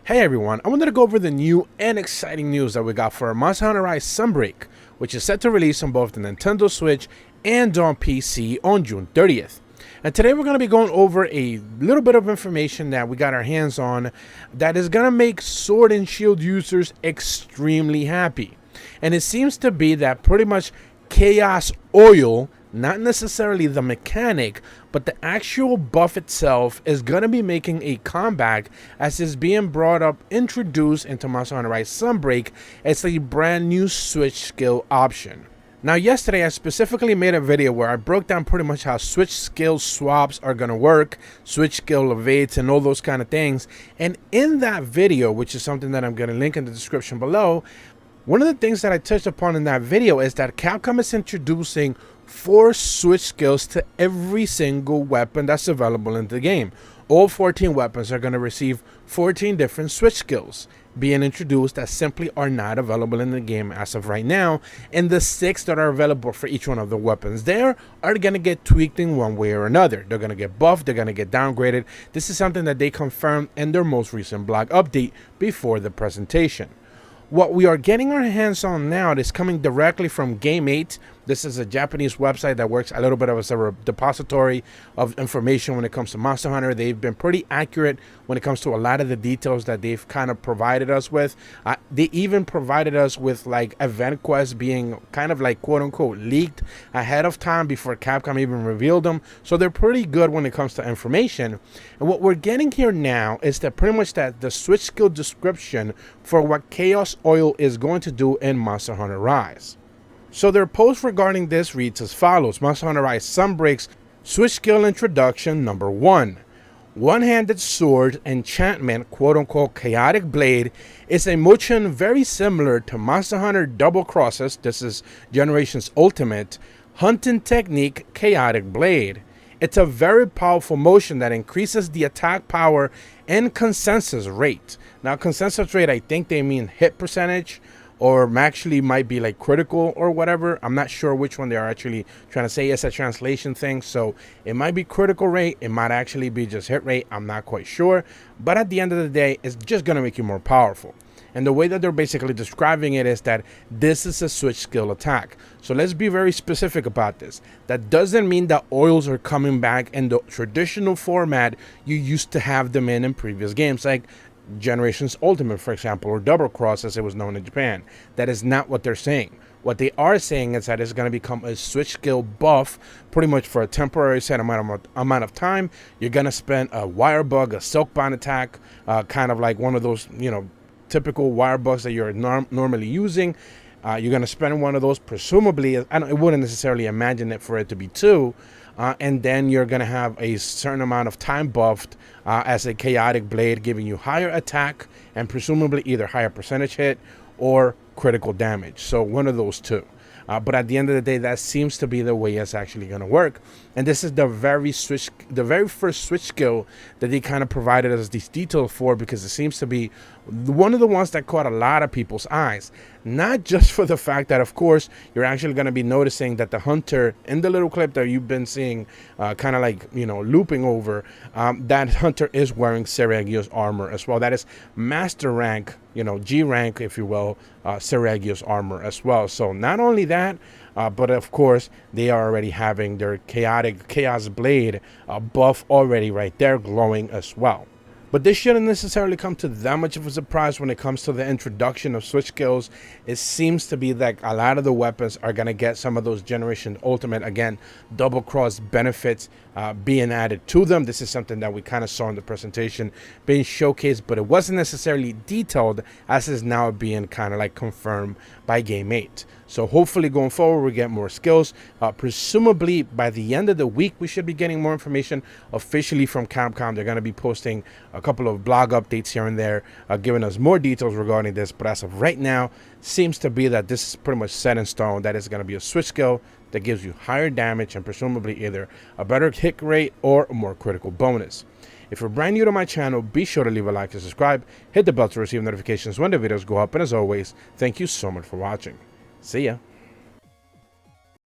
Hey everyone, I wanted to go over the new and exciting news that we got for Monster Hunter Rise Sunbreak, which is set to release on both the Nintendo Switch and on PC on June 30th. And today we're going to be going over a little bit of information that we got our hands on that is going to make Sword and Shield users extremely happy. And it seems to be that pretty much Chaos Oil, not necessarily the mechanic, but the actual buff itself is going to be making a comeback as it's being brought up, introduced into Monster Hunter Rise Sunbreak as a brand new switch skill option. Now yesterday I specifically made a video where I broke down pretty much how switch skill swaps are going to work, switch skill evades and all those kind of things. And in that video, which is something that I'm going to link in the description below, one of the things that I touched upon in that video is that Capcom is introducing 4 switch skills to every single weapon that's available in the game. All 14 weapons are going to receive 14 different switch skills being introduced that simply are not available in the game as of right now, and the 6 that are available for each one of the weapons there are going to get tweaked in one way or another. They're going to get buffed, they're going to get downgraded. This is something that they confirmed in their most recent blog update before the presentation. What we are getting our hands on now is coming directly from Game 8. This is a Japanese website that works a little bit as a repository of information when it comes to Monster Hunter. They've been pretty accurate when it comes to a lot of the details that they've kind of provided us with. They even provided us with like event quests being kind of like quote unquote leaked ahead of time before Capcom even revealed them. So they're pretty good when it comes to information. And what we're getting here now is that pretty much that the switch skill description for what Chaos Oil is going to do in Monster Hunter Rise. So their post regarding this reads as follows: Monster Hunter Rise Sunbreak's switch skill introduction number 1. One-handed sword enchantment, quote-unquote chaotic blade, is a motion very similar to Monster Hunter Double Crosses, this is Generation's ultimate, hunting technique chaotic blade. It's a very powerful motion that increases the attack power and consensus rate. Now consensus rate, I think they mean hit percentage, or actually might be like critical or whatever. I'm not sure which one they are actually trying to say. It's a translation thing, so it might be critical rate, it might actually be just hit rate, I'm not quite sure. But at the end of the day, it's just going to make you more powerful. And the way that they're basically describing it is that this is a switch skill attack. So let's be very specific about this. That doesn't mean that oils are coming back in the traditional format you used to have them in previous games, like Generation's Ultimate, for example, or Double Cross as it was known in Japan. That is not what they're saying. What they are saying is that it's going to become a switch skill buff pretty much for a temporary set amount of time. You're going to spend a wire bug, a silk bind attack, kind of like one of those, you know, typical wire bugs that you're normally using. You're going to spend one of those, presumably. I wouldn't necessarily imagine it for it to be 2. And then you're going to have a certain amount of time buffed as a chaotic blade, giving you higher attack and presumably either higher percentage hit or critical damage. So one of those two. But at the end of the day, that seems to be the way it's actually going to work. And this is the very first switch skill that they kind of provided us these details for, because it seems to be one of the ones that caught a lot of people's eyes. Not just for the fact that, of course, you're actually going to be noticing that the hunter in the little clip that you've been seeing kind of like, you know, looping over, that hunter is wearing Seragio's armor as well. That is master rank, you know, G rank, if you will, Seragio's armor as well. So not only that, but of course, they are already having their chaos blade buff already right there, glowing as well. But this shouldn't necessarily come to that much of a surprise when it comes to the introduction of switch skills. It seems to be that a lot of the weapons are going to get some of those Generation Ultimate, again, double cross benefits being added to them. This is something that we kind of saw in the presentation being showcased, but it wasn't necessarily detailed as is now being kind of like confirmed by Game 8. So hopefully going forward we get more skills. Presumably by the end of the week we should be getting more information officially from Capcom. They're going to be posting a couple of blog updates here and there, giving us more details regarding this. But as of right now, seems to be that this is pretty much set in stone, that it's going to be a switch skill that gives you higher damage and presumably either a better hit rate or a more critical bonus. If you're brand new to my channel, be sure to leave a like and subscribe. Hit the bell to receive notifications when the videos go up. And as always, thank you so much for watching. See ya.